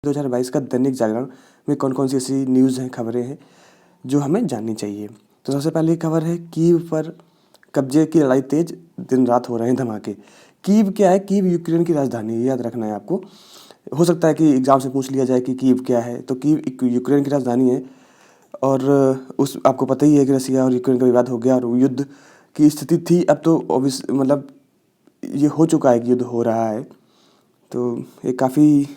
2022 का दैनिक जागरण में कौन-कौन सी ऐसी न्यूज़ हैं, खबरें हैं, जो हमें जाननी चाहिए। तो सबसे पहली खबर है कीव पर कब्जे की लड़ाई तेज, दिन-रात हो रहे हैं धमाके। कीव क्या है? कीव यूक्रेन की राजधानी है, ये याद रखना है आपको। हो सकता है कि एग्ज़ाम से पूछ लिया जाए कि कीव क्या है? तो कीव एक यूक्रेन की राजधानी है और उस आपको पता ही है कि रसिया और यूक्रेन का विवाद हो गया और युद्ध की स्थिति थी। अब तो मतलब ये हो चुका है कि युद्ध हो रहा है। तो ये काफ़ी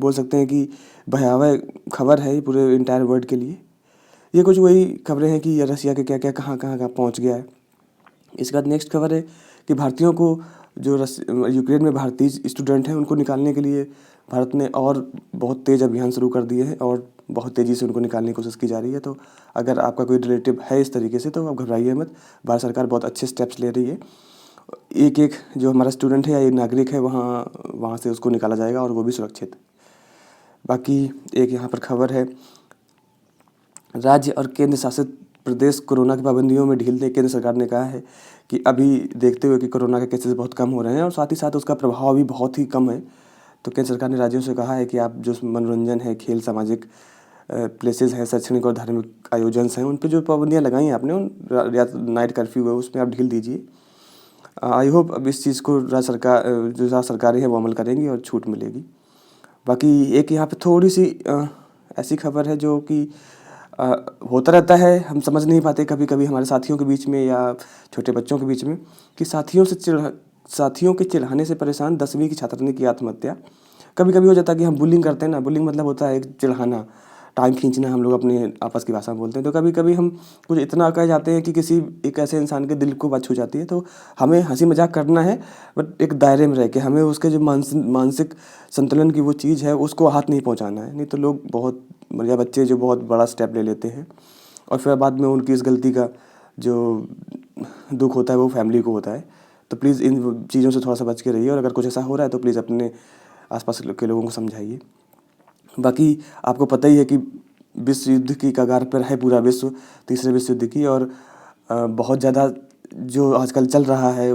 बोल सकते हैं कि भयावह खबर है ये पूरे एंटायर वर्ल्ड के लिए। ये कुछ वही खबरें हैं कि रसिया के क्या-क्या, कहाँ-कहाँ पहुँच गया है। इसके बाद नेक्स्ट खबर है कि भारतीयों को जो यूक्रेन में भारतीय स्टूडेंट हैं, उनको निकालने के लिए भारत ने और बहुत तेज़ अभियान शुरू कर दिए हैं और बहुत तेज़ी से उनको निकालने की कोशिश की जा रही है। तो अगर आपका कोई रिलेटिव है इस तरीके से, तो आप घबराइए मत। भारत सरकार बहुत अच्छे स्टेप्स ले रही है। एक-एक जो हमारा स्टूडेंट है या एक नागरिक है, वहाँ से उसको निकाला जाएगा और वो भी सुरक्षित। बाकी एक यहाँ पर खबर है, राज्य और केंद्र शासित प्रदेश कोरोना की पाबंदियों में ढील दें। केंद्र सरकार ने कहा है कि अभी देखते हुए कि कोरोना के केसेस बहुत कम हो रहे हैं और साथ ही साथ उसका प्रभाव भी बहुत ही कम है, तो केंद्र सरकार ने राज्यों से कहा है कि आप जो मनोरंजन है, खेल, सामाजिक प्लेसेस हैं, शैक्षणिक और धार्मिक आयोजन हैं, उन पे जो पाबंदियाँ लगाई हैं आपने, या नाइट कर्फ्यू है, उसमें आप ढील दीजिए। आई होप अब इस चीज़ को राज्य सरकारें हैं वो अमल करेंगी और छूट मिलेगी। बाकी एक यहाँ पे थोड़ी-सी ऐसी खबर है जो कि अ, होता रहता है, हम समझ नहीं पाते कभी-कभी हमारे साथियों के बीच में या छोटे बच्चों के बीच में कि साथियों के चिढ़ाने से परेशान 10वीं की छात्रा ने की आत्महत्या। कभी-कभी हो जाता है कि हम बुलिंग करते हैं ना, बुलिंग मतलब होता है एक चिढ़ाना, टाँग खींचना, हम लोग अपने आपस की भाषा में बोलते हैं। तो कभी-कभी हम कुछ इतना कह जाते हैं कि किसी एक ऐसे इंसान के दिल को बात छू जाती है, तो हमें हँसी-मज़ाक करना है, बट एक दायरे में रह के। हमें उसके जो मानसिक संतुलन की वो चीज़ है, उसको हाथ नहीं पहुँचाना है। नहीं तो लोग बहुत या बच्चे जो बहुत बड़ा स्टेप ले लेते हैं और फिर बाद में उनकी इस गलती का जो दुःख होता है वो फैमिली को होता है। तो प्लीज़ इन चीज़ों से थोड़ा-सा बच के रहिए और अगर कुछ ऐसा हो रहा है तो प्लीज़ अपने आस-पास के लोगों को समझाइए। बाकी आपको पता ही है कि विश्व युद्ध की कगार पर है पूरा विश्व, तीसरे विश्व युद्ध की, और बहुत ज़्यादा जो आजकल चल रहा है,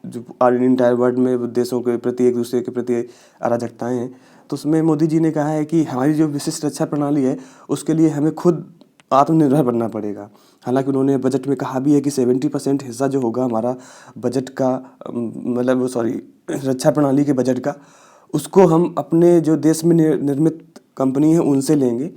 जो एंटायर वर्ल्ड में देशों के प्रति, एक दूसरे के प्रति अराजकताएँ हैं, तो उसमें मोदी जी ने कहा है कि हमारी जो विशिष्ट रक्षा प्रणाली है, उसके लिए हमें खुद आत्मनिर्भर बनना पड़ेगा। हालाँकि उन्होंने बजट में कहा भी है कि 70% हिस्सा जो होगा हमारा बजट का, मतलब सॉरी, रक्षा प्रणाली के बजट का, उसको हम अपने जो देश में निर्मित कंपनी है उनसे लेंगे।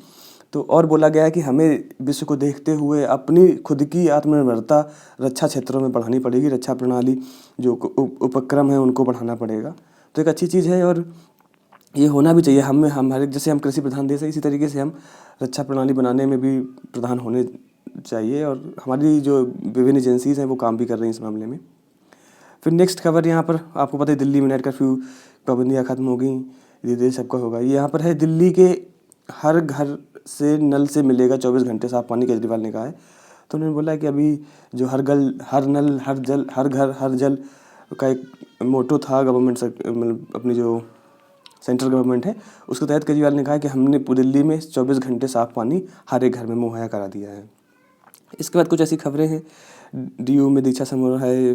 तो और बोला गया है कि हमें विश्व को देखते हुए अपनी खुद की आत्मनिर्भरता रक्षा क्षेत्रों में बढ़ानी पड़ेगी। रक्षा प्रणाली जो उपक्रम है उनको बढ़ाना पड़ेगा। तो एक अच्छी चीज़ है और ये होना भी चाहिए। हमारे जैसे हम कृषि प्रधान देश है, इसी तरीके से हम रक्षा प्रणाली बनाने में भी प्रधान होने चाहिए और हमारी जो विभिन्न एजेंसीज़ हैं वो काम भी कर रही हैं इस मामले में। फिर नेक्स्ट खबर यहाँ पर आपको पता है, दिल्ली में नाइट कर्फ्यू पाबंदियाँ खत्म हो गई, धीरे-धीरे सबका होगा। ये यहाँ पर है, दिल्ली के हर घर से नल से मिलेगा 24 घंटे साफ पानी, केजरीवाल ने कहा है। तो उन्होंने बोला है कि अभी जो हर नल, हर जल, हर घर, हर जल का एक मोटो था गवर्नमेंट से, मतलब अपनी जो सेंट्रल गवर्नमेंट है, उसके तहत केजरीवाल ने कहा है कि हमने पूरी दिल्ली में 24 घंटे साफ पानी हर एक घर में मुहैया करा दिया है। इसके बाद कुछ ऐसी खबरें हैं, डीयू में दीक्षा समारोह है,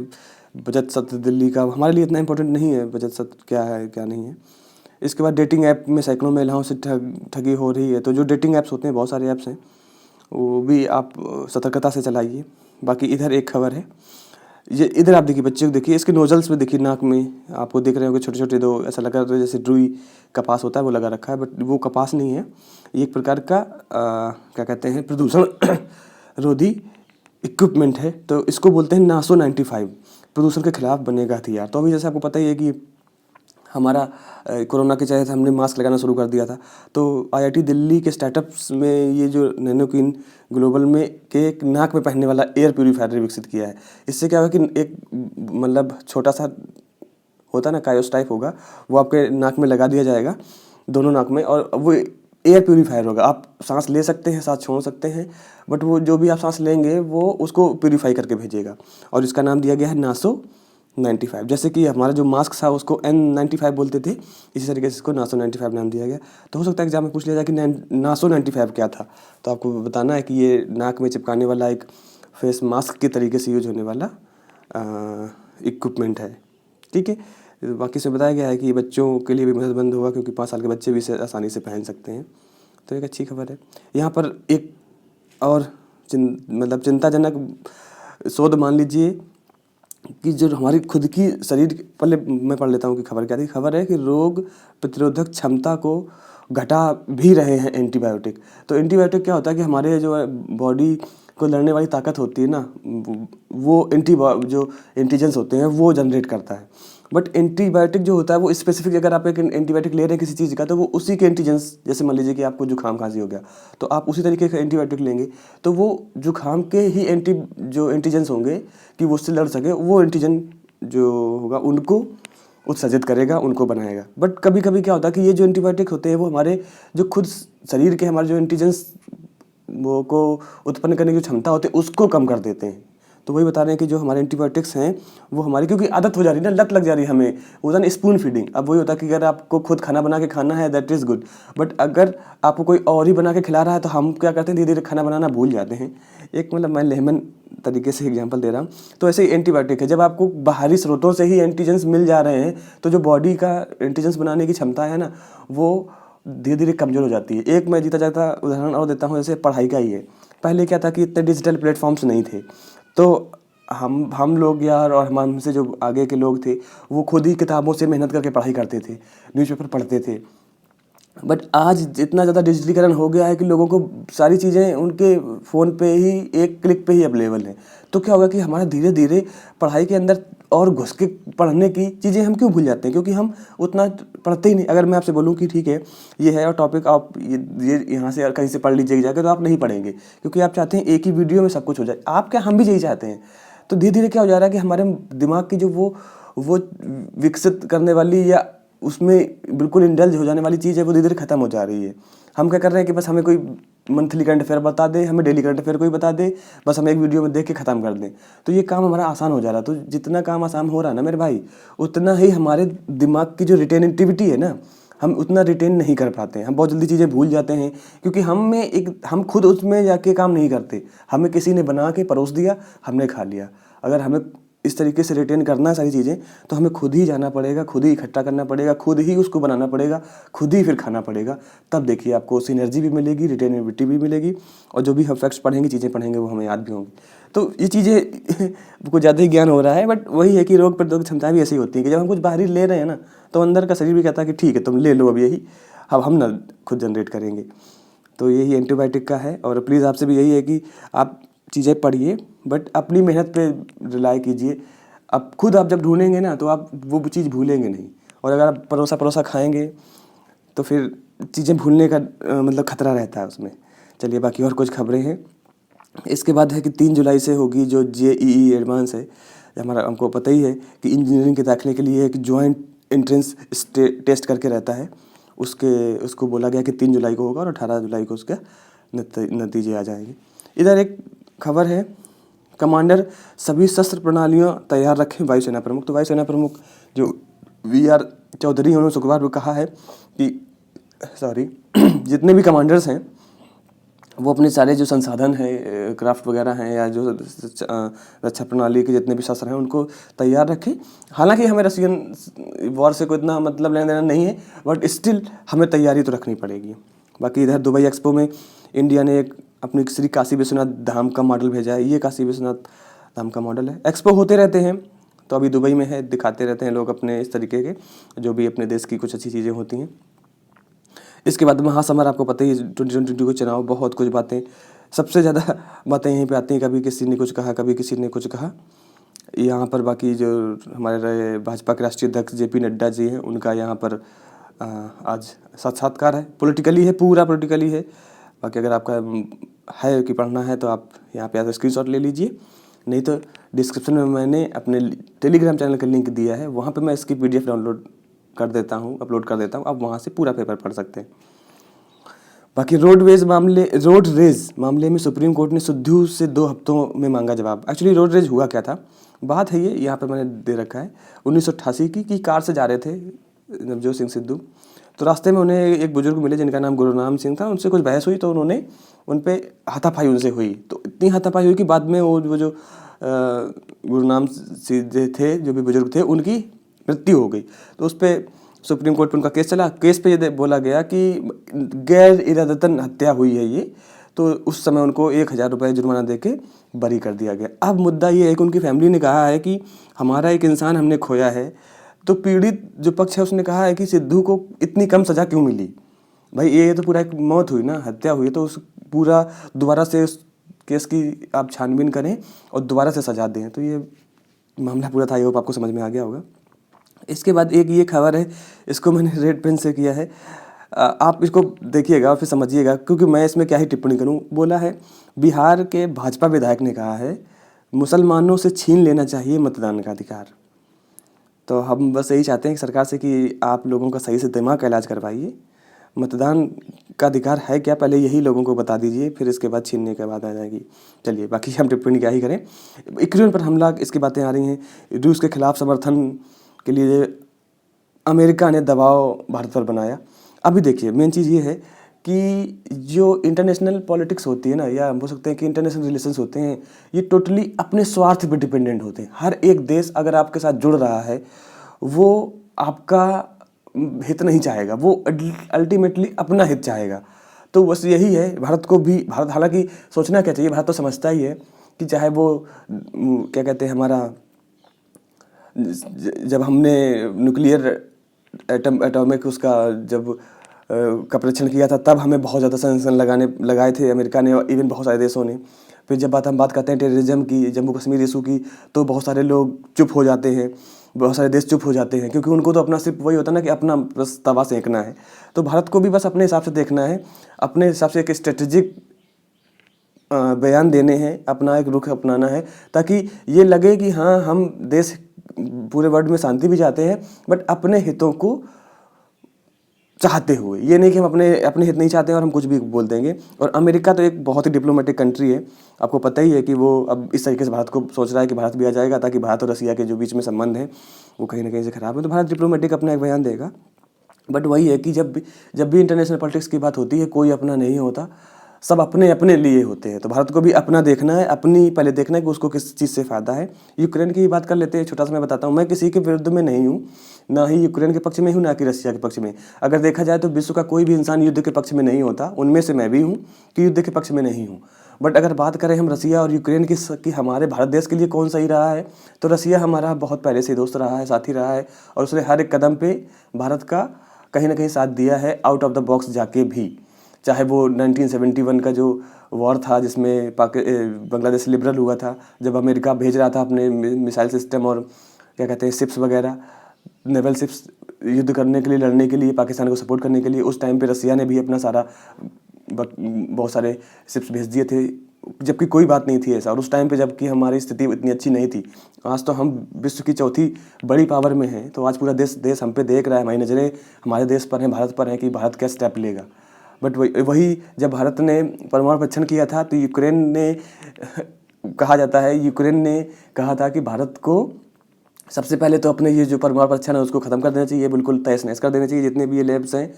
बजट सत्र दिल्ली का, हमारे लिए इतना इंपॉर्टेंट नहीं है बजट सत्र क्या है क्या नहीं है। इसके बाद डेटिंग ऐप में सैकड़ों महिलाओं से ठगी हो रही है। तो जो डेटिंग ऐप्स होते हैं, बहुत सारे ऐप्स हैं, वो भी आप सतर्कता से चलाइए। बाकी इधर एक खबर है, ये इधर आप देखिए, बच्चे को देखिए, इसके नोजल्स में देखिए, नाक में आपको दिख रहे होंगे छोटे-छोटे दो, ऐसा लग रहा है जैसे रुई कपास होता है वो लगा रखा है, बट वो कपास नहीं है। ये एक प्रकार का क्या कहते हैं, प्रदूषण रोधी इक्विपमेंट है। तो इसको बोलते हैं नासो 95, प्रदूषण के खिलाफ बनेगा हथियार। तो अभी जैसे आपको पता ही है कि हमारा कोरोना के तहत हमने मास्क लगाना शुरू कर दिया था। तो आईआईटी दिल्ली के स्टार्टअप्स में ये जो नैनोक्विन ग्लोबल में के एक नाक में पहनने वाला एयर प्यूरीफायर विकसित किया है। इससे क्या होगा कि एक मतलब छोटा सा होता है ना, कायोस टाइप होगा, वो आपके नाक में लगा दिया जाएगा, दोनों नाक में, और वो एयर प्यूरीफायर होगा। आप सांस ले सकते हैं, सांस छोड़ सकते हैं, बट वो जो भी आप सांस लेंगे वो उसको प्यूरीफाई करके भेजेगा। और इसका नाम दिया गया है नासो 95। जैसे कि हमारा जो मास्क था उसको N95 बोलते थे, इसी तरीके से इसको नासो 95 नाम दिया गया। तो हो सकता है एग्जाम में पूछ लिया जाए कि नासो 95 क्या था, तो आपको बताना है कि ये नाक में चिपकाने वाला एक फेस मास्क के तरीके से यूज होने वाला इक्विपमेंट है। ठीक है, बाकी इसमें बताया गया है कि बच्चों के लिए भी मददमंद होगा, क्योंकि 5 साल के बच्चे भी इसे आसानी से पहन सकते हैं। तो एक अच्छी खबर है। यहाँ पर एक और मतलब चिंताजनक शोध मान लीजिए कि जो हमारी खुद की शरीर पहले मैं पढ़ लेता हूँ कि खबर क्या थी। खबर है कि रोग प्रतिरोधक क्षमता को घटा भी रहे हैं एंटीबायोटिक। तो एंटीबायोटिक क्या होता है कि हमारे जो बॉडी को लड़ने वाली ताकत होती है ना, वो जो एंटीजेंस होते हैं वो जनरेट करता है। बट एंटीबायोटिक जो होता है वो स्पेसिफिक, अगर आप एक एंटीबायोटिक ले रहे हैं किसी चीज़ का, तो वो उसी के एंटीजेंस, जैसे मान लीजिए कि आपको जुकाम खांसी हो गया, तो आप उसी तरीके का एंटीबायोटिक लेंगे, तो वो जुकाम के ही जो एंटीजेंस होंगे कि वो उससे लड़ सके, वो एंटीजन जो होगा उनको उत्सर्जित करेगा, उनको बनाएगा। बट कभी कभी क्या होता है कि ये जो एंटीबायोटिक होते हैं वो हमारे जो खुद शरीर के हमारे जो एंटीजेंस वो को उत्पन्न करने की क्षमता होती है उसको कम कर देते हैं। तो वही बता रहे हैं कि जो हमारे एंटीबायोटिक्स हैं वो हमारी, क्योंकि आदत हो जा रही है ना, लत लग जा रही है हमें, वो होता है स्पून फीडिंग। अब वही होता है कि अगर आपको खुद खाना बना के खाना है दैट इज़ गुड, बट अगर आपको कोई और ही बना के खिला रहा है तो हम क्या करते हैं, धीरे धीरे खाना बनाना भूल जाते हैं। एक मतलब मैं लेमन तरीके से एग्जांपल दे रहा हूँ। तो ऐसे ही एंटीबायोटिक है, जब आपको बाहरी स्रोतों से ही एंटीजेंस मिल जा रहे हैं तो जो बॉडी का एंटीजेंस बनाने की क्षमता है ना, वो धीरे धीरे कमज़ोर हो जाती है। एक मैं जीता जाता उदाहरण और देता हूँ, जैसे पढ़ाई का ही है। पहले क्या था कि इतने डिजिटल प्लेटफॉर्म्स नहीं थे, तो हम लोग यार और हमसे जो आगे के लोग थे वो खुद ही किताबों से मेहनत करके पढ़ाई करते थे, न्यूज़पेपर पढ़ते थे। बट आज इतना ज़्यादा डिजिटलीकरण हो गया है कि लोगों को सारी चीज़ें उनके फ़ोन पे ही एक क्लिक पे ही अवेलेबल है। तो क्या होगा कि हमारा धीरे धीरे पढ़ाई के अंदर और घुस के पढ़ने की चीज़ें हम क्यों भूल जाते हैं, क्योंकि हम उतना पढ़ते ही नहीं। अगर मैं आपसे बोलूँ कि ठीक है ये है और टॉपिक आप ये यहाँ से कहीं से पढ़ लीजिए जाकर, तो आप नहीं पढ़ेंगे, क्योंकि आप चाहते हैं एक ही वीडियो में सब कुछ हो जाए। आप क्या, हम भी यही चाहते हैं। तो धीरे धीरे क्या हो जा रहा है कि हमारे दिमाग की जो वो विकसित करने वाली या उसमें बिल्कुल इंडल्ज हो जाने वाली चीज़ है, वो धीरे धीरे खत्म हो जा रही है। हम क्या कर रहे हैं कि बस हमें कोई मंथली करंट अफेयर बता दे, हमें डेली करंट अफेयर कोई बता दे, बस हम एक वीडियो में देख के ख़त्म कर दें, तो ये काम हमारा आसान हो जा रहा है। तो जितना काम आसान हो रहा है ना मेरे भाई, उतना ही हमारे दिमाग की जो रिटेनिटिविटी है ना, हम उतना रिटेन नहीं कर पाते हैं। हम बहुत जल्दी चीज़ें भूल जाते हैं, क्योंकि हम खुद उसमें जाके काम नहीं करते। हमें किसी ने बना के परोस दिया, हमने खा लिया। अगर हमें इस तरीके से रिटेन करना है सारी चीज़ें, तो हमें खुद ही जाना पड़ेगा, खुद ही इकट्ठा करना पड़ेगा, खुद ही उसको बनाना पड़ेगा, खुद ही फिर खाना पड़ेगा। तब देखिए आपको सिनर्जी भी मिलेगी, रिटेनेबिलिटी भी मिलेगी, और जो भी हम फैक्ट्स पढ़ेंगे, चीज़ें पढ़ेंगे, वो हमें याद भी होंगी। तो ये चीज़ें कुछ ज़्यादा ही ज्ञान हो रहा है, बट वही है कि रोग प्रतिरोधक क्षमताएँ भी ऐसी होती हैं कि जब हम कुछ बाहरी ले रहे हैं ना, तो अंदर का शरीर भी कहता है कि ठीक है तुम ले लो अब यही, अब हम ना खुद जनरेट करेंगे। तो यही एंटीबायोटिक का है। और प्लीज़ आपसे भी यही है कि आप चीज़ें पढ़िए, बट अपनी मेहनत पे रिलाय कीजिए। अब खुद आप जब ढूंढेंगे ना, तो आप वो चीज़ भूलेंगे नहीं। और अगर आप परोसा खाएंगे तो फिर चीज़ें भूलने का मतलब खतरा रहता है उसमें। चलिए बाकी और कुछ खबरें हैं। इसके बाद है कि 3 जुलाई से होगी जो JEE एडवांस है। हमारा हमको पता ही है कि इंजीनियरिंग के दाखिले के लिए एक जॉइंट एंट्रेंस टेस्ट करके रहता है। उसको बोला गया कि 3 जुलाई को होगा और 18 जुलाई को उसके नतीजे आ जाएंगे। इधर एक खबर है, कमांडर सभी शस्त्र प्रणालियाँ तैयार रखें, वायुसेना प्रमुख। तो वायुसेना प्रमुख जो VR चौधरी हैं, उन्होंने शुक्रवार को कहा है कि जितने भी कमांडर्स हैं वो अपने सारे जो संसाधन हैं, क्राफ्ट वगैरह हैं, या जो रक्षा प्रणाली के जितने भी शस्त्र हैं उनको तैयार रखें। हालांकि हमें रशियन वॉर से कोई इतना मतलब लेना देना नहीं है, बट स्टिल हमें तैयारी तो रखनी पड़ेगी। बाकी इधर दुबई एक्सपो में इंडिया ने एक अपनी श्री काशी विश्वनाथ धाम का मॉडल भेजा है। ये काशी विश्वनाथ धाम का मॉडल है। एक्सपो होते रहते हैं, तो अभी दुबई में है, दिखाते रहते हैं लोग अपने इस तरीके के जो भी अपने देश की कुछ अच्छी चीज़ें होती हैं। इसके बाद महासमर, आपको पता ही है 2022 को चुनाव, बहुत कुछ बातें, सबसे ज़्यादा बातें यहीं पे आती हैं। कभी किसी ने कुछ कहा, कभी किसी ने कुछ कहा। यहाँ पर बाकी जो हमारे भाजपा के राष्ट्रीय अध्यक्ष JP नड्डा जी हैं, उनका यहाँ पर आज साक्षात्कार है। पॉलिटिकली है, पूरा पॉलिटिकली है। बाकी अगर आपका है कि पढ़ना है तो आप यहाँ पे स्क्रीनशॉट ले लीजिए, नहीं तो डिस्क्रिप्शन में मैंने अपने टेलीग्राम चैनल का लिंक दिया है, वहाँ पे मैं इसकी PDF डाउनलोड कर देता हूँ, अपलोड कर देता हूँ। आप वहाँ से पूरा पेपर पढ़ सकते हैं। बाकी रोड रेज मामले में सुप्रीम कोर्ट ने सिद्धू से 2 हफ्तों में मांगा जवाब। एक्चुअली रोड रेज हुआ क्या था, बात है ये, यहाँ पे मैंने दे रखा है 1988 की कार से जा रहे थे नवजोत सिंह सिद्धू। तो रास्ते में उन्हें एक बुजुर्ग मिले जिनका नाम गुरुनाम सिंह था। उनसे कुछ बहस हुई, तो उन्होंने उन पर हाथापाई उनसे हुई। तो इतनी हाथापाई हुई कि बाद में वो जो गुरुनाम सिंह थे, जो भी बुजुर्ग थे, उनकी मृत्यु हो गई। तो उस पर सुप्रीम कोर्ट में उनका केस चला। केस पे ये बोला गया कि गैर इरादतन हत्या हुई है ये, तो उस समय उनको 1,000 रुपये जुर्माना दे के बरी कर दिया गया। अब मुद्दा ये है कि उनकी फैमिली ने कहा है कि हमारा एक इंसान हमने खोया है। तो पीड़ित जो पक्ष है उसने कहा है कि सिद्धू को इतनी कम सज़ा क्यों मिली। भाई ये तो पूरा एक मौत हुई ना, हत्या हुई, तो उस पूरा दोबारा से उस केस की आप छानबीन करें और दोबारा से सजा दें। तो ये मामला पूरा था। आई होप आपको समझ में आ गया होगा। इसके बाद एक ये खबर है, इसको मैंने रेड पेन से किया है, आप इसको देखिएगा और फिर समझिएगा, क्योंकि मैं इसमें क्या ही टिप्पणी करूं। बोला है बिहार के भाजपा विधायक ने कहा है मुसलमानों से छीन लेना चाहिए मतदान का अधिकार। तो हम बस यही चाहते हैं कि सरकार से कि आप लोगों का सही से दिमाग का इलाज करवाइए। मतदान का अधिकार है क्या, पहले यही लोगों को बता दीजिए, फिर इसके बाद छीनने के बाद आ जाएगी। चलिए, बाकी हम टिप्पणी क्या ही करें। यूक्रेन पर हमला, इसकी बातें आ रही हैं। रूस के खिलाफ समर्थन के लिए अमेरिका ने दबाव भारत पर बनाया। अभी देखिए, मेन चीज़ ये है कि जो इंटरनेशनल पॉलिटिक्स होती है ना, या हम बोल सकते हैं कि इंटरनेशनल रिलेशंस होते हैं, ये टोटली अपने स्वार्थ पर डिपेंडेंट होते हैं। हर एक देश अगर आपके साथ जुड़ रहा है वो आपका हित नहीं चाहेगा, वो अल्टीमेटली अपना हित चाहेगा। तो बस यही है, भारत को भी, भारत हालांकि सोचना क्या चाहिए, भारत तो समझता ही है कि चाहे वो क्या कहते हैं, हमारा जब हमने न्यूक्लियर एटॉमिक उसका जब का परीक्षण किया था, तब हमें बहुत ज़्यादा सैंक्शन लगाए थे अमेरिका ने और इवन बहुत सारे देशों ने। फिर जब हम बात करते हैं टेररिज्म की, जम्मू कश्मीर इशू की, तो बहुत सारे लोग चुप हो जाते हैं, बहुत सारे देश चुप हो जाते हैं, क्योंकि उनको तो अपना सिर्फ वही होता है ना कि अपना बस तवा सेंकना है। तो भारत को भी बस अपने हिसाब से देखना है, अपने हिसाब से एक स्ट्रेटेजिक बयान देने हैं, अपना एक रुख अपनाना है, ताकि ये लगे कि हाँ, हम देश पूरे वर्ल्ड में शांति भी चाहते हैं, बट अपने हितों को चाहते हुए। ये नहीं कि हम अपने हित नहीं चाहते हैं और हम कुछ भी बोल देंगे। और अमेरिका तो एक बहुत ही डिप्लोमेटिक कंट्री है, आपको पता ही है कि वो अब इस तरीके से भारत को सोच रहा है कि भारत भी आ जाएगा, ताकि भारत और रसिया के जो बीच में संबंध है वो कहीं ना कहीं से खराब है। तो भारत डिप्लोमेटिक अपना एक बयान देगा। बट वही है कि जब भी इंटरनेशनल पॉलिटिक्स की बात होती है, कोई अपना नहीं होता, सब अपने अपने लिए होते हैं। तो भारत को भी अपना देखना है, अपनी पहले देखना है कि उसको किस चीज़ से फ़ायदा है। यूक्रेन की बात कर लेते हैं, छोटा सा मैं बताता हूँ। मैं किसी के विरुद्ध में नहीं हूँ, ना ही यूक्रेन के पक्ष में हूँ, ना कि रसिया के पक्ष में। अगर देखा जाए तो विश्व का कोई भी इंसान युद्ध के पक्ष में नहीं होता, उनमें से मैं भी हूँ कि युद्ध के पक्ष में नहीं हूँ। बट अगर बात करें हम रसिया और यूक्रेन की कि हमारे भारत देश के लिए कौन सही रहा है, तो रसिया हमारा बहुत पहले से दोस्त रहा है, साथी रहा है, और उसने हर एक कदम पे भारत का कहीं ना कहीं साथ दिया है, आउट ऑफ द बॉक्स जाके भी। चाहे वो 1971 का जो वॉर था जिसमें बांग्लादेश लिबरल हुआ था, जब अमेरिका भेज रहा था अपने मिसाइल सिस्टम और क्या कहते हैं शिप्स वगैरह, नेवल शिप्स युद्ध करने के लिए, लड़ने के लिए, पाकिस्तान को सपोर्ट करने के लिए, उस टाइम पे रसिया ने भी अपना सारा बहुत सारे शिप्स भेज दिए थे, जबकि कोई बात नहीं थी ऐसा। और उस टाइम पे जबकि हमारी स्थिति इतनी अच्छी नहीं थी। आज तो हम विश्व की चौथी बड़ी पावर में हैं, तो आज पूरा देश हम पे देख रहा है, हमारी नज़रें हमारे देश पर हैं, भारत पर हैं कि भारत क्या स्टेप लेगा। बट वही जब भारत ने परमाणु परीक्षण किया था, तो यूक्रेन ने कहा जाता है, यूक्रेन ने कहा था कि भारत को सबसे पहले तो अपने ये जो परमाणु परीक्षण है उसको ख़त्म कर देना चाहिए, बिल्कुल तहस नहस कर देना चाहिए, जितने भी ये लैब्स हैं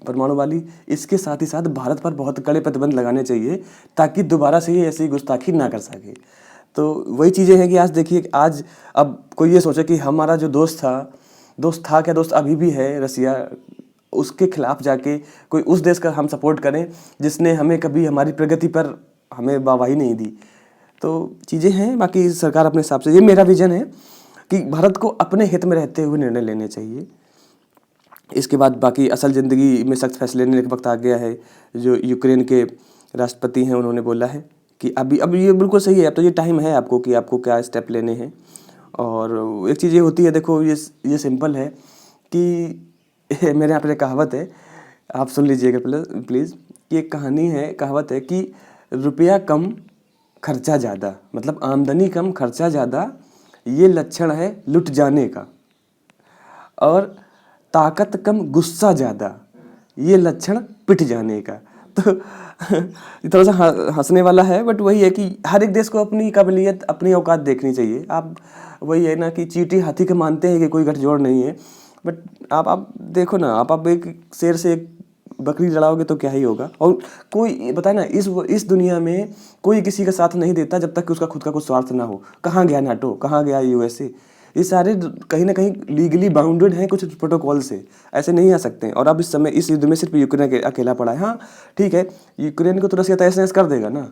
परमाणु वाली। इसके साथ ही साथ भारत पर बहुत कड़े प्रतिबंध लगाने चाहिए, ताकि दोबारा से ये ऐसी गुस्ताखी ना कर सके। तो वही चीज़ें हैं कि आज देखिए, आज अब कोई ये सोचे कि हमारा जो दोस्त था क्या, दोस्त अभी भी है रसिया, उसके खिलाफ जाके कोई उस देश का हम सपोर्ट करें जिसने हमें कभी हमारी प्रगति पर हमें वाहवाही नहीं दी। तो चीज़ें हैं, बाकी सरकार अपने हिसाब से, ये मेरा विजन है कि भारत को अपने हित में रहते हुए निर्णय लेने चाहिए। इसके बाद बाकी असल ज़िंदगी में सख्त फैसले लेने का वक्त आ गया है। जो यूक्रेन के राष्ट्रपति हैं उन्होंने बोला है कि अब ये बिल्कुल सही है, अब तो ये टाइम है आपको कि आपको क्या स्टेप लेने हैं। और एक चीज़ ये होती है, देखो ये सिंपल है कि मेरे यहाँ पर एक कहावत है, आप सुन लीजिएगा प्लीज़। कि एक कहावत है कि रुपया कम खर्चा ज़्यादा, मतलब आमदनी कम खर्चा ज़्यादा, ये लक्षण है लुट जाने का। और ताकत कम गुस्सा ज़्यादा, ये लक्षण पिट जाने का। तो थोड़ा सा हंसने वाला है, बट वही है कि हर एक देश को अपनी काबिलियत, अपनी औकात देखनी चाहिए। आप वही है ना कि चींटी हाथी के मानते हैं कि कोई गठजोड़ नहीं है, बट आप देखो ना, आप एक शेर से एक बकरी लड़ाओगे तो क्या ही होगा। और कोई बताए ना, इस दुनिया में कोई किसी का साथ नहीं देता जब तक कि उसका खुद का कुछ स्वार्थ ना हो। कहाँ गया नाटो, कहाँ गया USA, ये सारे कहीं ना कहीं लीगली बाउंडेड हैं कुछ प्रोटोकॉल से, ऐसे नहीं आ सकते हैं। और अब इस समय इस युद्ध में सिर्फ यूक्रेन अकेला पड़ा है। हाँ ठीक है, यूक्रेन को तो रसिया तहस नहस कर देगा ना,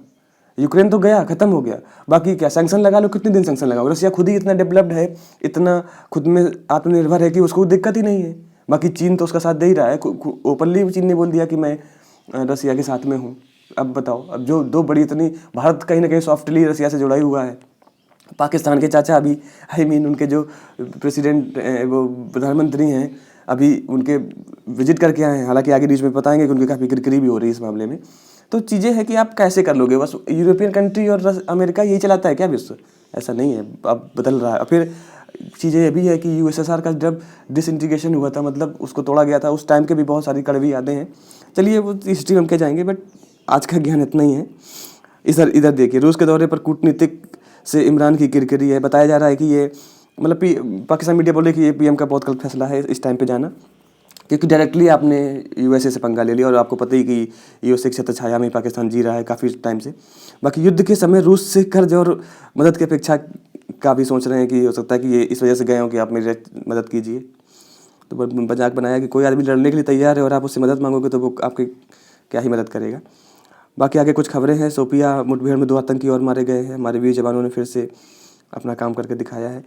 यूक्रेन तो गया, खत्म हो गया। बाकी क्या सैंक्शन लगा लो, कितने दिन सैंक्शन लगाओ? रसिया खुद ही इतना डेवलप्ड है, इतना खुद में आत्मनिर्भर है कि उसको दिक्कत ही नहीं है। बाकी चीन तो उसका साथ दे ही रहा है, ओपनली चीन ने बोल दिया कि मैं रसिया के साथ में हूँ। अब बताओ, अब जो दो बड़ी इतनी, भारत कहीं ना कहीं सॉफ्टली रसिया से जुड़ा ही हुआ है। पाकिस्तान के चाचा अभी उनके जो प्रेसिडेंट वो प्रधानमंत्री हैं अभी उनके विजिट करके आए हैं। हालांकि आगे न्यूज़ में बताएंगे कि उनकी काफ़ी किरकिरी भी हो रही है इस मामले में। तो चीज़ें हैं कि आप कैसे कर लोगे, बस यूरोपियन कंट्री और अमेरिका यही चलाता है क्या विश्व? ऐसा नहीं है, अब बदल रहा है। फिर चीज़ें ये भी है कि यूएसएसआर का जब डिसइंटीग्रेशन हुआ था, मतलब उसको तोड़ा गया था, उस टाइम के भी बहुत सारी कड़वी यादें हैं। चलिए वो हिस्ट्री हम क्या जाएंगे, बट आज का ज्ञान इतना ही है। इधर देखिए, रूस के दौरे पर कूटनीतिक से इमरान की किरकिरी है। बताया जा रहा है कि ये मतलब पाकिस्तान मीडिया बोले कि ये पीएम का बहुत गलत फैसला है इस टाइम पे जाना, क्योंकि डायरेक्टली आपने यूएसए से पंगा ले लिया और आपको पता ही कि यूएसए की छत्रछाया में पाकिस्तान जी रहा है काफ़ी टाइम से। बाकी युद्ध के समय रूस से कर्ज और मदद की अपेक्षा का भी सोच रहे हैं कि हो सकता है कि ये इस वजह से गए हों कि आप मेरी मदद कीजिए। तो मजाक बनाया कि कोई आदमी लड़ने के लिए तैयार है और आप उससे मदद मांगोगे तो वो आपकी क्या ही मदद करेगा। बाकी आगे कुछ खबरें हैं। शोपिया मुठभेड़ में 2 आतंकी और मारे गए हैं। हमारे वीर जवानों ने फिर से अपना काम करके दिखाया है।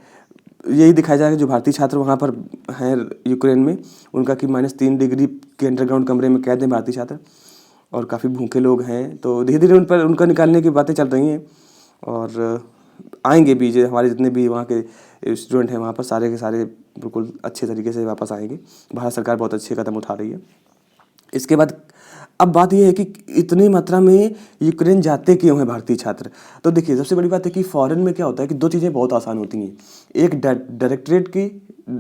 यही दिखाया जाएगा जो भारतीय छात्र वहाँ पर हैं यूक्रेन में, उनका कि -3 डिग्री के अंडरग्राउंड कमरे में कैद हैं भारतीय छात्र और काफ़ी भूखे लोग हैं। तो धीरे धीरे उन पर उनका निकालने की बातें चल रही हैं और आएंगे भी। जो हमारे जितने भी वहाँ के स्टूडेंट हैं वहाँ पर सारे के सारे बिल्कुल अच्छे तरीके से वापस आएंगे। भारत सरकार बहुत अच्छे कदम उठा रही है। इसके बाद अब बात यह है कि इतनी मात्रा में यूक्रेन जाते क्यों हैं भारतीय छात्र? तो देखिए, सबसे बड़ी बात है कि फॉरेन में क्या होता है कि 2 चीज़ें बहुत आसान होती हैं। एक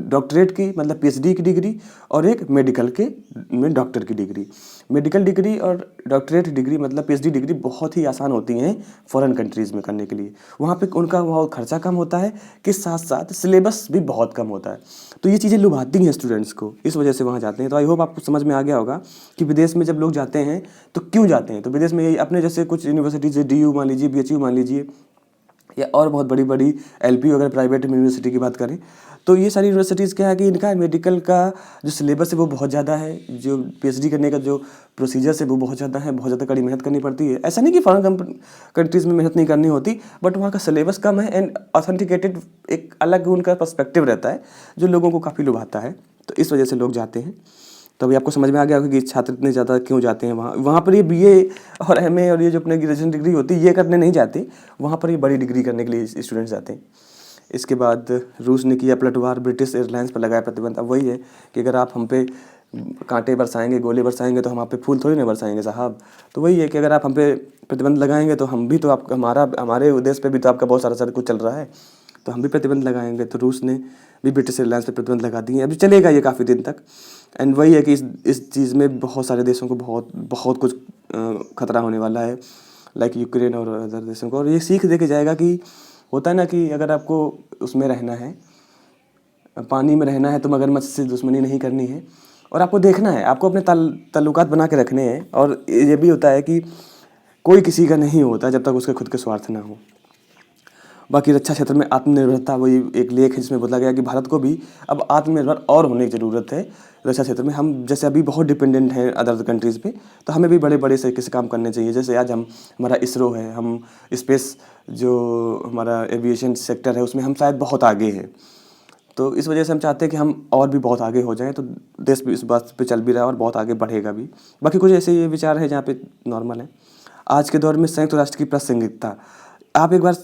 डॉक्टरेट की मतलब पीएचडी की डिग्री, और एक मेडिकल के में डॉक्टर की डिग्री। मेडिकल डिग्री और डॉक्टरेट डिग्री मतलब पीएचडी डिग्री बहुत ही आसान होती हैं फॉरेन कंट्रीज़ में करने के लिए। वहाँ पे उनका बहुत खर्चा कम होता है, कि साथ साथ सिलेबस भी बहुत कम होता है। तो ये चीज़ें लुभाती हैं स्टूडेंट्स को, इस वजह से वहाँ जाते हैं। तो आई होप आपको समझ में आ गया होगा कि विदेश में जब लोग जाते हैं तो क्यों जाते हैं। तो विदेश में यही अपने जैसे कुछ यूनिवर्सिटीज़, DU मान लीजिए, BHU मान लीजिए, या और बहुत बड़ी बड़ी LP अगर प्राइवेट यूनिवर्सिटी की बात करें, तो ये सारी यूनिवर्सिटीज़ क्या है कि इनका मेडिकल का जो सिलेबस है वो बहुत ज़्यादा है, जो पीएचडी करने का जो प्रोसीजर्स है वो बहुत ज़्यादा है, बहुत ज़्यादा कड़ी मेहनत करनी पड़ती है। ऐसा नहीं कि फॉरेन कंट्रीज़ में मेहनत नहीं करनी होती, बट वहाँ का सिलेबस कम है एंड ऑथेंटिकेटेड एक अलग उनका पर्सपेक्टिव रहता है जो लोगों को काफ़ी लुभाता है। तो इस वजह से लोग जाते हैं। तो अभी आपको समझ में आ गया होगा कि छात्र इतने ज़्यादा क्यों जाते हैं वहाँ पर। ये BA और MA और ये जो अपने ग्रेजुएशन डिग्री होती है ये करने नहीं जाते, वहाँ पर ये बड़ी डिग्री करने के लिए स्टूडेंट्स जाते हैं। इसके बाद रूस ने किया पलटवार, ब्रिटिश एयरलाइंस पर लगाया प्रतिबंध। अब वही है कि अगर आप हम पे कांटे बरसाएंगे, गोले बरसाएंगे तो हम आप पे फूल थोड़ी ना बरसाएंगे साहब। तो वही है कि अगर आप हम पे प्रतिबंध लगाएंगे तो हम भी तो आप हमारे देश पे भी तो आपका बहुत सारा कुछ चल रहा है, तो हम भी प्रतिबंध लगाएंगे। तो रूस ने भी ब्रिटिश एयरलाइंस पर प्रतिबंध लगा दिए। अभी चलेगा ये काफ़ी दिन तक। एंड वही है कि इस चीज़ में बहुत सारे देशों को बहुत कुछ खतरा होने वाला है, लाइक यूक्रेन और अदर देशों को। और ये सीख दे के जाएगा कि होता है ना कि अगर आपको उसमें रहना है, पानी में रहना है, तो मगरमच्छ से दुश्मनी नहीं करनी है और आपको देखना है, आपको अपने ताल्लुकात बना के रखने हैं। और ये भी होता है कि कोई किसी का नहीं होता जब तक उसके खुद के स्वार्थ ना हो। बाकी रक्षा क्षेत्र में आत्मनिर्भरता, वही एक लेख है जिसमें बोला गया कि भारत को भी अब आत्मनिर्भर और होने की ज़रूरत है रक्षा क्षेत्र में। हम जैसे अभी बहुत डिपेंडेंट हैं अदर कंट्रीज़ पे, तो हमें भी बड़े बड़े तरीके से काम करने चाहिए। जैसे आज हमारा इसरो है, हम स्पेस जो हमारा एविएशन सेक्टर है उसमें हम शायद बहुत आगे हैं। तो इस वजह से हम चाहते हैं कि हम और भी बहुत आगे हो जाएं, तो देश भी इस बात पे चल भी रहा है और बहुत आगे बढ़ेगा भी। बाकी कुछ ऐसे ये विचार है जहाँ पे नॉर्मल है। आज के दौर में संयुक्त राष्ट्र की प्रासंगिकता, आप एक बार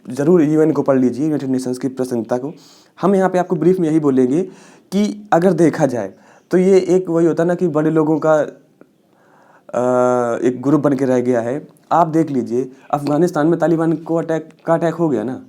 ज़रूर UN को पढ़ लीजिए, यूनाइटेड नेशंस की प्रासंगिकता को। हम यहाँ पे आपको ब्रीफ में यही बोलेंगे कि अगर देखा जाए तो ये एक वही होता है ना कि बड़े लोगों का एक ग्रुप बन के रह गया है। आप देख लीजिए अफ़गानिस्तान में तालिबान को अटैक हो गया ना,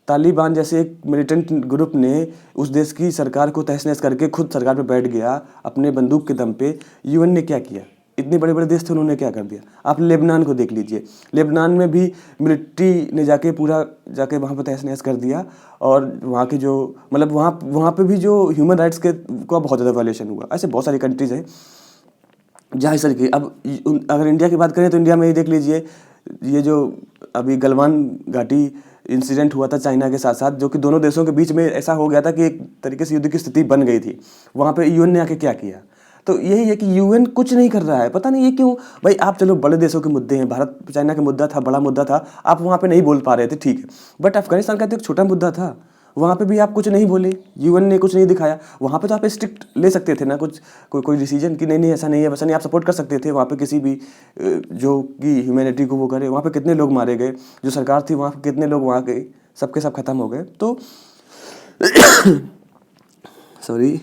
तालिबान जैसे एक मिलिटेंट ग्रुप ने उस देश की सरकार को तहस नहस करके खुद सरकार पे बैठ गया अपने बंदूक के दम पे। UN ने क्या किया? इतने बड़े बड़े देश थे, उन्होंने क्या कर दिया? आप लेबनान को देख लीजिए, लेबनान में भी मिलिट्री ने जाके वहाँ पर तहस नहस कर दिया और वहाँ के जो मतलब वहाँ पे भी जो ह्यूमन राइट्स का बहुत ज़्यादा वायलेशन हुआ। ऐसे बहुत सारी कंट्रीज़ हैं जहाँ इस तरीके। अब अगर इंडिया की बात करें तो इंडिया में ही देख लीजिए, ये जो अभी गलवान घाटी इंसिडेंट हुआ था चाइना के साथ साथ, जो कि दोनों देशों के बीच में ऐसा हो गया था कि एक तरीके से युद्ध की स्थिति बन गई थी। वहाँ पे यूएन ने आके क्या किया? तो यही है कि यूएन कुछ नहीं कर रहा है, पता नहीं ये क्यों। भाई आप चलो बड़े देशों के मुद्दे हैं, भारत चाइना का मुद्दा था, बड़ा मुद्दा था, आप वहाँ पे नहीं बोल पा रहे थे, ठीक है, बट अफगानिस्तान का तो एक छोटा मुद्दा था, वहाँ पे भी आप कुछ नहीं बोले, यूएन ने कुछ नहीं दिखाया। वहाँ पे तो आप स्ट्रिक्ट ले सकते थे ना कुछ, कोई डिसीजन कि नहीं ऐसा नहीं है, वैसा नहीं, आप सपोर्ट कर सकते थे वहाँ पे किसी भी जो कि ह्यूमैनिटी को वो करे। वहाँ पे कितने लोग मारे गए, जो सरकार थी वहाँ पे कितने लोग वहाँ गए, सबके सब खत्म हो गए। तो सॉरी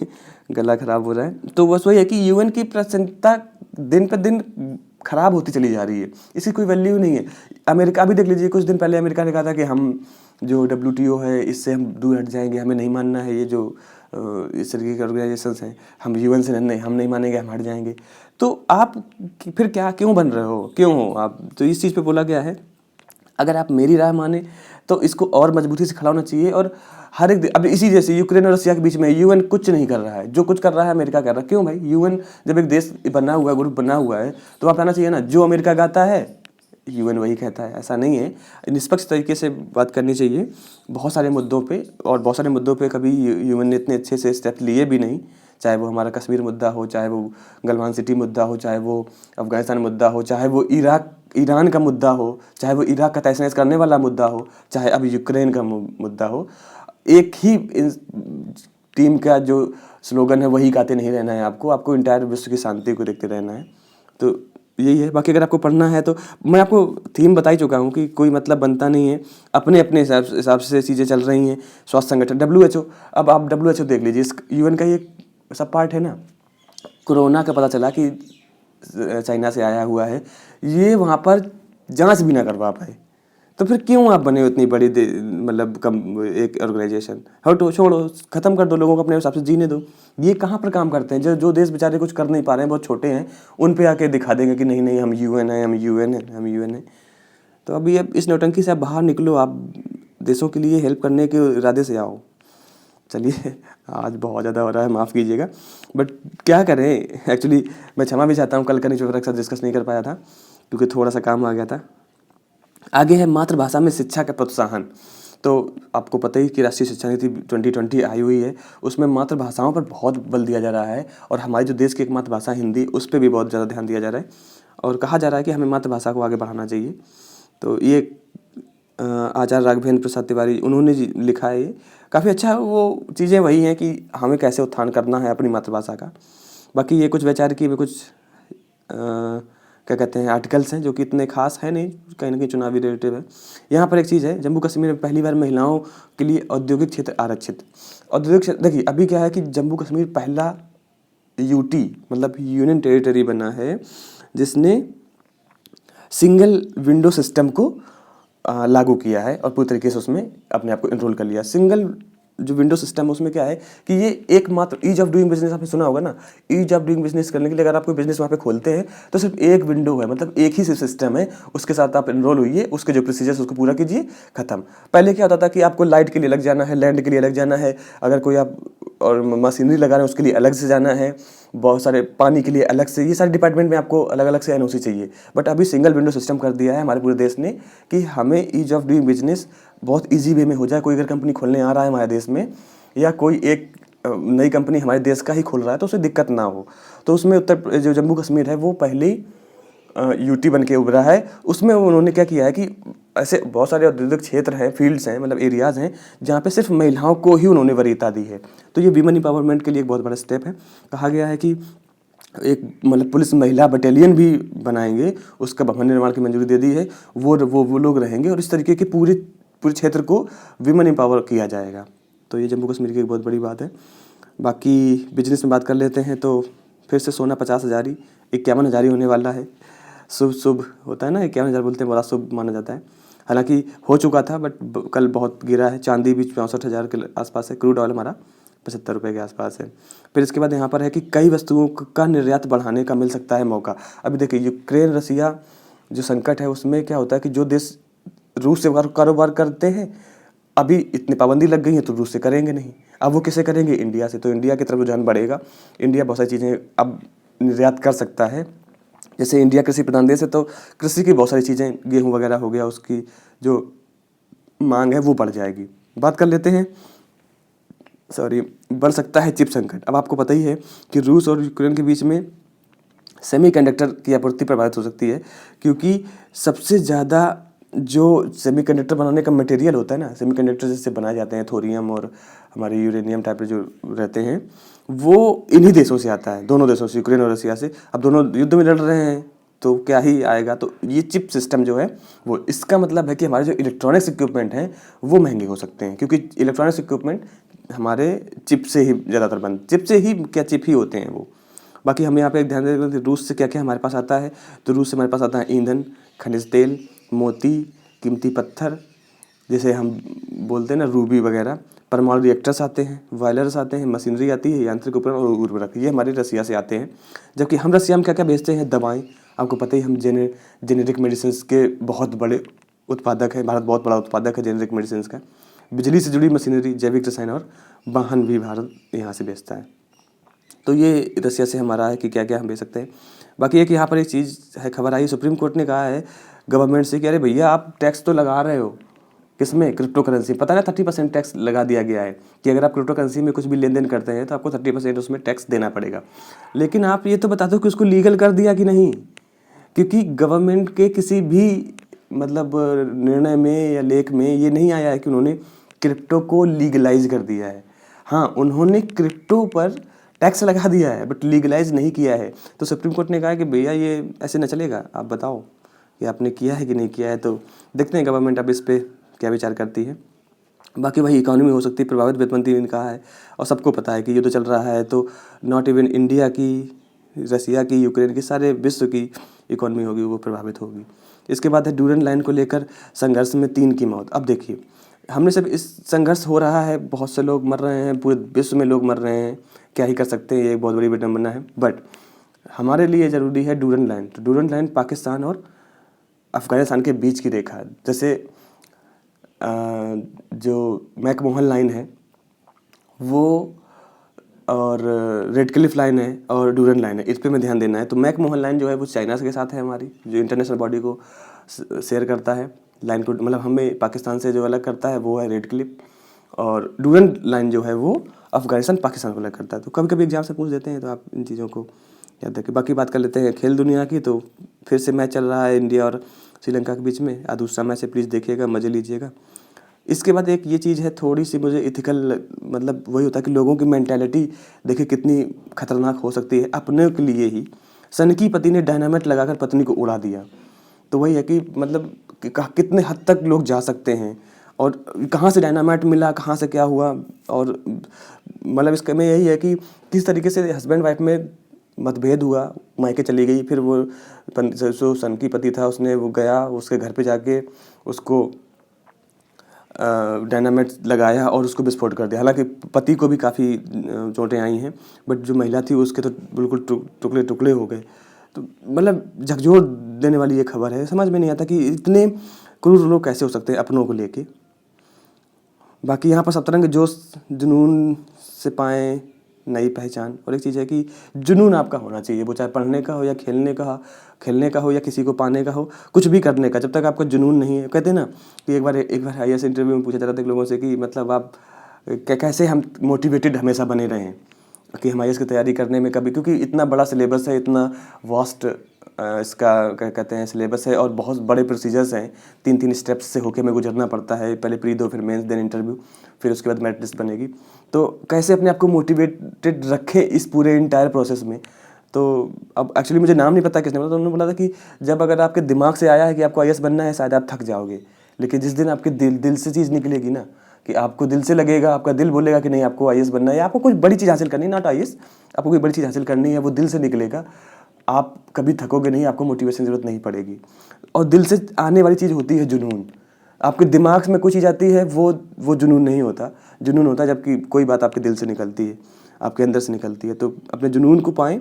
गला खराब हो रहा है। तो बस वही है कि यूएन की प्रसन्नता दिन पर दिन खराब होती चली जा रही है, इसकी कोई वैल्यू नहीं है। अमेरिका भी देख लीजिए, कुछ दिन पहले अमेरिका ने कहा था कि हम जो WTO है इससे हम दूर हट जाएंगे, हमें नहीं मानना है ये जो इस तरीके के ऑर्गेनाइजेशंस हैं, हम यूएन से नहीं, हम नहीं मानेंगे, हम हट जाएंगे। तो आप फिर क्या क्यों बन रहे हो, क्यों हो आप? तो इस चीज़ पे बोला गया है, अगर आप मेरी राय माने तो इसको और मजबूती से खड़ा होना चाहिए। और हर एक अब इसी जैसे यूक्रेन और रसिया के बीच में यूएन कुछ नहीं कर रहा है, जो कुछ कर रहा है अमेरिका कर रहा है। क्यों भाई? यूएन जब एक देश बना हुआ है, ग्रुप बना हुआ है, तो आप कहना चाहिए ना, जो अमेरिका गाता है यूएन वही कहता है। ऐसा नहीं है, निष्पक्ष तरीके से बात करनी चाहिए बहुत सारे मुद्दों पे। और बहुत सारे मुद्दों पे कभी यूएन ने इतने अच्छे से स्टेप लिए भी नहीं, चाहे वो हमारा कश्मीर मुद्दा हो, चाहे वो गलवान सिटी मुद्दा हो, चाहे वो अफगानिस्तान मुद्दा हो, चाहे वो ईरान का मुद्दा हो, चाहे वो इराक का तहस-नहस करने वाला मुद्दा हो, चाहे अब यूक्रेन का मुद्दा हो। एक ही टीम का जो स्लोगन है वही गाते नहीं रहना है आपको इंटायर विश्व की शांति को देखते रहना है। तो यही है। बाकी अगर आपको पढ़ना है तो मैं आपको थीम बता ही चुका हूँ कि कोई मतलब बनता नहीं है, अपने अपने हिसाब से चीज़ें चल रही हैं। स्वास्थ्य संगठन WHO, अब आप WHO देख लीजिए, इस यूएन का ये सब पार्ट है ना। कोरोना का पता चला कि चाइना से आया हुआ है, ये वहाँ पर जांच भी ना करवा पाए, तो फिर क्यों आप बने हो इतनी बड़ी मतलब कम एक ऑर्गेनाइजेशन? हटो, छोड़ो, ख़त्म कर दो, लोगों को अपने हिसाब से जीने दो। ये कहाँ पर काम करते हैं? जो देश बेचारे कुछ कर नहीं पा रहे हैं, बहुत छोटे हैं, उन पे आके दिखा देंगे कि नहीं हम यूएन है, हम यूएन है। तो अभी अब इस नौटंकी से आप बाहर निकलो, आप देशों के लिए हेल्प करने के इरादे से आओ। चलिए, आज बहुत ज़्यादा हो रहा है, माफ़ कीजिएगा, बट क्या करें, एक्चुअली मैं क्षमा भी चाहता हूँ, कल का न्यूज़ पेपर के साथ डिस्कस नहीं कर पाया था क्योंकि थोड़ा सा काम आ गया था। आगे है मातृभाषा में शिक्षा का प्रोत्साहन। तो आपको पता ही कि राष्ट्रीय शिक्षा नीति 2020 आई हुई है, उसमें मातृभाषाओं पर बहुत बल दिया जा रहा है, और हमारी जो देश की एक मातृभाषा हिंदी, उस पर भी बहुत ज़्यादा ध्यान दिया जा रहा है, और कहा जा रहा है कि हमें मातृभाषा को आगे बढ़ाना चाहिए। तो ये आचार्य राघवेंद्र प्रसाद तिवारी उन्होंने लिखा है, ये काफ़ी अच्छा। वो चीज़ें वही हैं कि हमें कैसे उत्थान करना है अपनी मातृभाषा का। बाकी ये कुछ वैचारिक भी कुछ क्या कहते हैं आर्टिकल्स हैं जो कि इतने खास है नहीं, कहीं ना कहीं चुनावी रिलेटिव है। यहाँ पर एक चीज़ है, जम्मू कश्मीर में पहली बार महिलाओं के लिए औद्योगिक क्षेत्र आरक्षित। औद्योगिक क्षेत्र देखिए, अभी क्या है कि जम्मू कश्मीर पहला यूटी मतलब यूनियन टेरिटरी बना है जिसने सिंगल विंडो सिस्टम को लागू किया है और पूरी तरीके से उसमें अपने आप को एनरोल कर लिया। सिंगल जो विंडो सिस्टम है उसमें क्या है कि ये एकमात्र ईज ऑफ डूइंग बिजनेस, आपने सुना होगा ना, ईज ऑफ डूइंग बिजनेस करने के लिए अगर आप कोई बिजनेस वहाँ पे खोलते हैं तो सिर्फ एक विंडो है, मतलब एक ही सिस्टम है, उसके साथ आप एनरोल हुई, उसके जो प्रोसीजर्स उसको पूरा कीजिए, खत्म। पहले क्या होता था कि आपको लाइट के लिए अलग जाना है, लैंड के लिए अलग जाना है, अगर कोई आप और मशीनरी लगा रहे हैं उसके लिए अलग से जाना है, बहुत सारे पानी के लिए अलग से, ये सारे डिपार्टमेंट में आपको अलग अलग से एनओसी चाहिए। बट अभी सिंगल विंडो सिस्टम कर दिया है हमारे पूरे देश ने कि हमें ईज ऑफ डूइंग बिजनेस बहुत ईजी वे में हो जाए। कोई अगर कंपनी खोलने आ रहा है हमारे देश में, या कोई एक नई कंपनी हमारे देश का ही खोल रहा है, तो उसे दिक्कत ना हो। तो उसमें जो जम्मू कश्मीर है वो पहले यूटी बन के उभरा है। उसमें उन्होंने क्या किया है कि ऐसे बहुत सारे औद्योगिक क्षेत्र हैं, फील्ड्स हैं, मतलब एरियाज़ हैं जहाँ पे सिर्फ महिलाओं को ही उन्होंने वरीयता दी है। तो ये वीमेन एम्पावरमेंट के लिए एक बहुत बड़ा स्टेप है। कहा गया है कि एक मतलब पुलिस महिला बटालियन भी बनाएंगे, उसका भवन निर्माण की मंजूरी दे दी है, वो लोग रहेंगे, और इस तरीके के पूरे क्षेत्र को वीमेन एम्पावर किया जाएगा। तो ये जम्मू कश्मीर की एक बहुत बड़ी बात है। बाकी बिजनेस में बात कर लेते हैं तो फिर से सोना 50,000 ही 51,000 ही होने वाला है। शुभ होता है ना, 51,000 बोलते हैं, बड़ा शुभ माना जाता है। हालांकि हो चुका था बट कल बहुत गिरा है। चांदी भी 64,000 के आसपास है। क्रूड ऑयल हमारा 75 रुपये के आसपास है। फिर इसके बाद यहाँ पर है कि कई वस्तुओं का निर्यात बढ़ाने का मिल सकता है मौका। अभी देखिए, यूक्रेन रसिया जो संकट है उसमें क्या होता है कि जो देश रूस से कारोबार करते हैं, अभी इतनी पाबंदी लग गई है तो रूस से करेंगे नहीं, अब वो किसे करेंगे? इंडिया से। तो इंडिया की तरफ रुझान बढ़ेगा। इंडिया बहुत सारी चीज़ें अब निर्यात कर सकता है। जैसे इंडिया कृषि प्रधान देश है, तो कृषि की बहुत सारी चीज़ें, गेहूं वगैरह हो गया, उसकी जो मांग है वो बढ़ जाएगी। बात कर लेते हैं, बढ़ सकता है चिप संकट। अब आपको पता ही है कि रूस और यूक्रेन के बीच में सेमीकंडक्टर की आपूर्ति प्रभावित हो सकती है, क्योंकि सबसे ज़्यादा जो सेमीकंडक्टर बनाने का मटेरियल होता है ना, सेमीकंडक्टर जिससे बनाए जाते हैं, थोरियम और हमारे यूरेनियम टाइप के जो रहते हैं, वो इन्हीं देशों से आता है, दोनों देशों से, यूक्रेन और रसिया से। अब दोनों युद्ध में लड़ रहे हैं तो क्या ही आएगा। तो ये चिप सिस्टम जो है वो, इसका मतलब है कि हमारे जो इलेक्ट्रॉनिक्स इक्विपमेंट हैं वो महंगे हो सकते हैं, क्योंकि इलेक्ट्रॉनिक्स इक्विपमेंट हमारे चिप से ही ज़्यादातर चिप से ही क्या चिप ही होते हैं वो। बाकी हम यहाँ पे एक ध्यान दें कि रूस से क्या क्या हमारे पास आता है, तो रूस से हमारे पास आता है ईंधन, खनिज तेल, मोती, कीमती पत्थर, जैसे हम बोलते हैं ना रूबी वगैरह, परमाणु रिएक्टर्स आते हैं, बॉयलर्स आते हैं, मशीनरी आती है, यांत्रिक उपकरण और उर्वरक, ये हमारे रसिया से आते हैं। जबकि हम रसिया में क्या क्या बेचते हैं, दवाएं, आपको पता ही हम जेनेरिक मेडिसिन के बहुत बड़े उत्पादक हैं, भारत बहुत बड़ा उत्पादक है जेनेरिक मेडिसिन का। बिजली से जुड़ी मशीनरी, जैविक रसायन और वाहन भी भारत यहाँ से बेचता है। तो ये रसिया से हमारा है कि क्या क्या हम बेच सकते हैं। बाकी एक यहाँ पर एक चीज़ है, खबर आई, सुप्रीम कोर्ट ने कहा है गवर्नमेंट से कि अरे भैया आप टैक्स तो लगा रहे हो, किसमें, क्रिप्टो करेंसी, पता है 30% टैक्स लगा दिया गया है कि अगर आप क्रिप्टो करेंसी में कुछ भी लेन देन करते हैं तो आपको 30% उसमें टैक्स देना पड़ेगा। लेकिन आप ये तो बता दो कि उसको लीगल कर दिया कि नहीं, क्योंकि गवर्नमेंट के किसी भी मतलब निर्णय में या लेख में ये नहीं आया है कि उन्होंने क्रिप्टो को लीगलाइज कर दिया है। हाँ, उन्होंने क्रिप्टो पर टैक्स लगा दिया है बट लीगलाइज नहीं किया है। तो सुप्रीम कोर्ट ने कहा कि भैया ये ऐसे न चलेगा, आप बताओ कि आपने किया है कि नहीं किया है। तो देखते हैं गवर्नमेंट अब इस पर क्या विचार करती है। बाकी वही इकोनॉमी हो सकती है प्रभावित, वित्त मंत्री ने कहा है, और सबको पता है कि युद्ध चल रहा है तो नॉट इवन इंडिया की, रसिया की, यूक्रेन की, सारे विश्व की इकोनॉमी होगी वो प्रभावित होगी। इसके बाद है ड्यूरेंट लाइन को लेकर संघर्ष में 3 की मौत। अब देखिए, हमने सब इस संघर्ष हो रहा है, बहुत से लोग मर रहे हैं, पूरे विश्व में लोग मर रहे हैं, क्या ही कर सकते हैं, ये एक बहुत बड़ी विडंबना है। बट हमारे लिए ज़रूरी है ड्यूरेंट लाइन। तो ड्यूरेंट लाइन पाकिस्तान और अफ़गानिस्तान के बीच की रेखा, जैसे जो मैकमोहन लाइन है वो, और रेड क्लिफ लाइन है और ड्यूरेंट लाइन है, इस पे में ध्यान देना है। तो मैकमोहन लाइन जो है वो चाइना के साथ है, हमारी जो इंटरनेशनल बॉडी को शेयर करता है लाइन को, मतलब हमें पाकिस्तान से जो अलग करता है वो है रेड क्लिफ, और ड्यूरेंट लाइन जो है वो अफगानिस्तान पाकिस्तान को अलग करता है। तो कभी कभी एग्जाम से पूछ देते हैं, तो आप इन चीज़ों को याद रखें। बाकी बात कर लेते हैं खेल दुनिया की। तो फिर से मैच चल रहा है इंडिया और श्रीलंका के बीच में, आज दूसरा मैच है, प्लीज़ देखिएगा, मज़े लीजिएगा। इसके बाद एक ये चीज़ है थोड़ी सी मुझे इथिकल, मतलब वही होता है कि लोगों की मेंटालिटी देखिए कितनी खतरनाक हो सकती है। अपने के लिए ही सन की पति ने डायनामाइट लगाकर पत्नी को उड़ा दिया। तो वही है कि मतलब कितने हद तक लोग जा सकते हैं, और कहाँ से डायनामाइट मिला, कहाँ से क्या हुआ। और मतलब इसका में यही है कि किस तरीके से हस्बैंड वाइफ में मतभेद हुआ, मायके चली गई, फिर वो जो सन की पति था उसने वो गया उसके घर पे जाके उसको डायनामाइट लगाया और उसको विस्फोट कर दिया। हालांकि पति को भी काफ़ी चोटें आई हैं, बट जो महिला थी उसके तो बिल्कुल टुकड़े टुकड़े हो गए। तो मतलब झकझोर देने वाली ये खबर है, समझ में नहीं आता कि इतने क्रूर लोग कैसे हो सकते हैं अपनों को लेके। बाकी यहाँ पर सब तरह के जोश जुनून से पाएँ नई पहचान। और एक चीज़ है कि जुनून आपका होना चाहिए, वो चाहे पढ़ने का हो या खेलने का हो या किसी को पाने का हो, कुछ भी करने का, जब तक आपका जुनून नहीं है। कहते हैं ना कि एक बार IAS इंटरव्यू में पूछा जा रहा था लोगों से कि मतलब आप कैसे हम मोटिवेटेड हमेशा बने रहें कि हम IAS की तैयारी करने में कभी, क्योंकि इतना बड़ा सिलेबस है, इतना वास्ट इसका क्या कहते हैं सिलेबस है, और बहुत बड़े प्रोसीजर्स हैं, 3 स्टेप्स से होके हमें गुजरना पड़ता है, पहले प्री दो, फिर मेंस, देन इंटरव्यू, फिर उसके बाद मेरिट लिस्ट बनेगी। तो कैसे अपने आप को मोटिवेटेड रखें इस पूरे इंटायर प्रोसेस में। तो अब एक्चुअली मुझे नाम नहीं पता किसने बोला, तो उन्होंने बोला था कि जब अगर आपके दिमाग से आया है कि आपको IAS बनना है, शायद आप थक जाओगे, लेकिन जिस दिन आपके दिल से चीज़ निकलेगी ना, कि आपको दिल से लगेगा, आपका दिल बोलेगा कि नहीं आपको IAS बनना है, या आपको कुछ बड़ी चीज़ हासिल करनी है, नॉट IAS, आपको कोई बड़ी चीज़ हासिल करनी है, वो दिल से निकलेगा, आप कभी थकोगे नहीं, आपको मोटिवेशन की ज़रूरत नहीं पड़ेगी। और दिल से आने वाली चीज़ होती है जुनून। आपके दिमाग में कोई चीज़ आती है वो जुनून नहीं होता। जुनून होता है जबकि कोई बात आपके दिल से निकलती है, आपके अंदर से निकलती है। तो अपने जुनून को पाएँ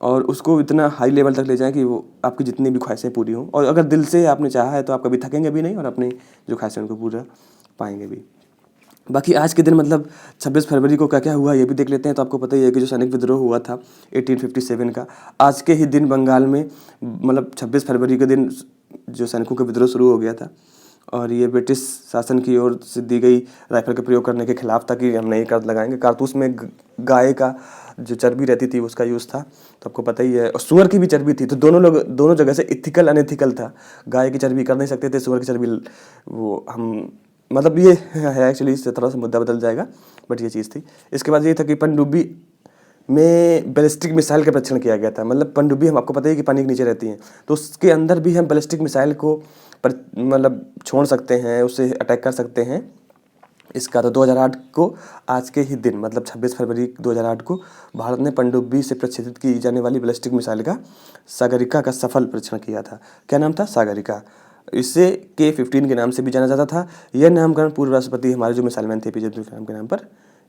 और उसको इतना हाई लेवल तक ले जाएँ कि वो आपकी जितनी भी ख्वाहिशें पूरी हों। और अगर दिल से आपने चाहा है तो आप कभी थकेंगे भी नहीं और अपनी जो ख्वाहिशें उनको पूरा पाएंगे भी। बाकी आज के दिन मतलब 26 फरवरी को क्या क्या हुआ ये भी देख लेते हैं। तो आपको पता ही है कि जो सैनिक विद्रोह हुआ था 1857 का, आज के ही दिन बंगाल में मतलब 26 फरवरी के दिन जो सैनिकों का विद्रोह शुरू हो गया था। और ये ब्रिटिश शासन की ओर से दी गई राइफल के प्रयोग करने के खिलाफ था कि हम नहीं कर लगाएंगे। कारतूस में गाय का जो चर्बी रहती थी उसका यूज़ था, तो आपको पता ही है, और सुअर की भी चर्बी थी। तो दोनों जगह से इथिकल अनइथिकल था। गाय की चर्बी कर नहीं सकते थे, सुअर की चर्बी वो हम मतलब ये है एक्चुअली, इससे थोड़ा सा मुद्दा बदल जाएगा, बट ये चीज़ थी। इसके बाद ये था कि पनडुब्बी में बैलिस्टिक मिसाइल का परीक्षण किया गया था। मतलब पनडुब्बी हम आपको पता है कि पानी के नीचे रहती हैं, तो उसके अंदर भी हम बैलिस्टिक मिसाइल को मतलब छोड़ सकते हैं, उससे अटैक कर सकते हैं। इसका तो 2008 को आज के ही दिन मतलब 26 फरवरी 2008 को भारत ने पनडुब्बी से प्रक्षेपित की जाने वाली बैलिस्टिक मिसाइल का सागरिका का सफल परीक्षण किया था। क्या नाम था? सागरिका। इसे K-15 के नाम से भी जाना जाता था। यह नामकरण पूर्व राष्ट्रपति हमारे जो मिसाइल मैन थे APJ अब्दुल कलाम के नाम पर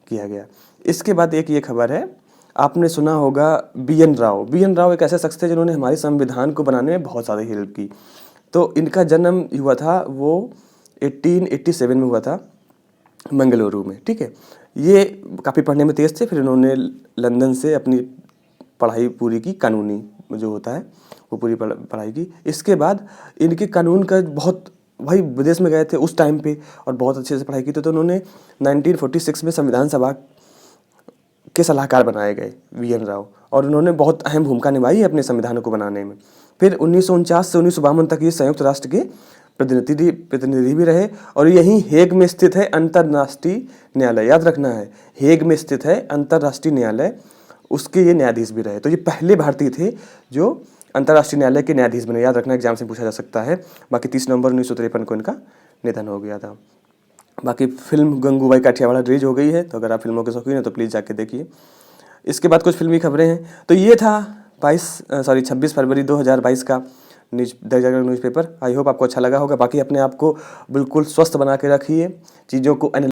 किया गया। इसके बाद एक ये खबर है, आपने सुना होगा BN राव। BN राव एक ऐसे शख्स थे जिन्होंने हमारे संविधान को बनाने में बहुत ज़्यादा हेल्प की। तो इनका जन्म हुआ था वो 1887 में हुआ था, मंगलुरु में, ठीक है। ये काफ़ी पढ़ने में तेज़ थे, फिर इन्होंने लंदन से अपनी पढ़ाई पूरी की, कानूनी जो होता है वो पूरी पढ़ाई की। इसके बाद इनके कानून का बहुत, भाई विदेश में गए थे उस टाइम पे और बहुत अच्छे से पढ़ाई की थी, तो उन्होंने 1946 में संविधान सभा के सलाहकार बनाए गए BN राव, और उन्होंने बहुत अहम भूमिका निभाई अपने संविधान को बनाने में। फिर 1949 से 1952 तक ये संयुक्त राष्ट्र के प्रतिनिधि भी रहे, और यहीं हेग में स्थित है अंतर्राष्ट्रीय न्यायालय। याद रखना है, हेग में स्थित है अंतर्राष्ट्रीय न्यायालय, उसके ये न्यायाधीश भी रहे। तो ये पहले भारतीय थे जो अंतर्राष्ट्रीय न्यायालय के न्यायाधीश बने। याद रखना, एग्जाम से पूछा जा सकता है। बाकी 30 नवंबर 1953 को इनका निधन हो गया था। बाकी फिल्म गंगूबाई काठियावाड़ रिलीज हो गई है, तो अगर आप फिल्मों के शौकीन हैं तो प्लीज़ जाके देखिए। इसके बाद कुछ फिल्मी खबरें हैं। तो ये था 26 फरवरी 2022 का the Jagran newspaper. I hope आपको अच्छा लगा होगा। बाकी अपने आप को बिल्कुल स्वस्थ बना के रखिए, चीज़ों को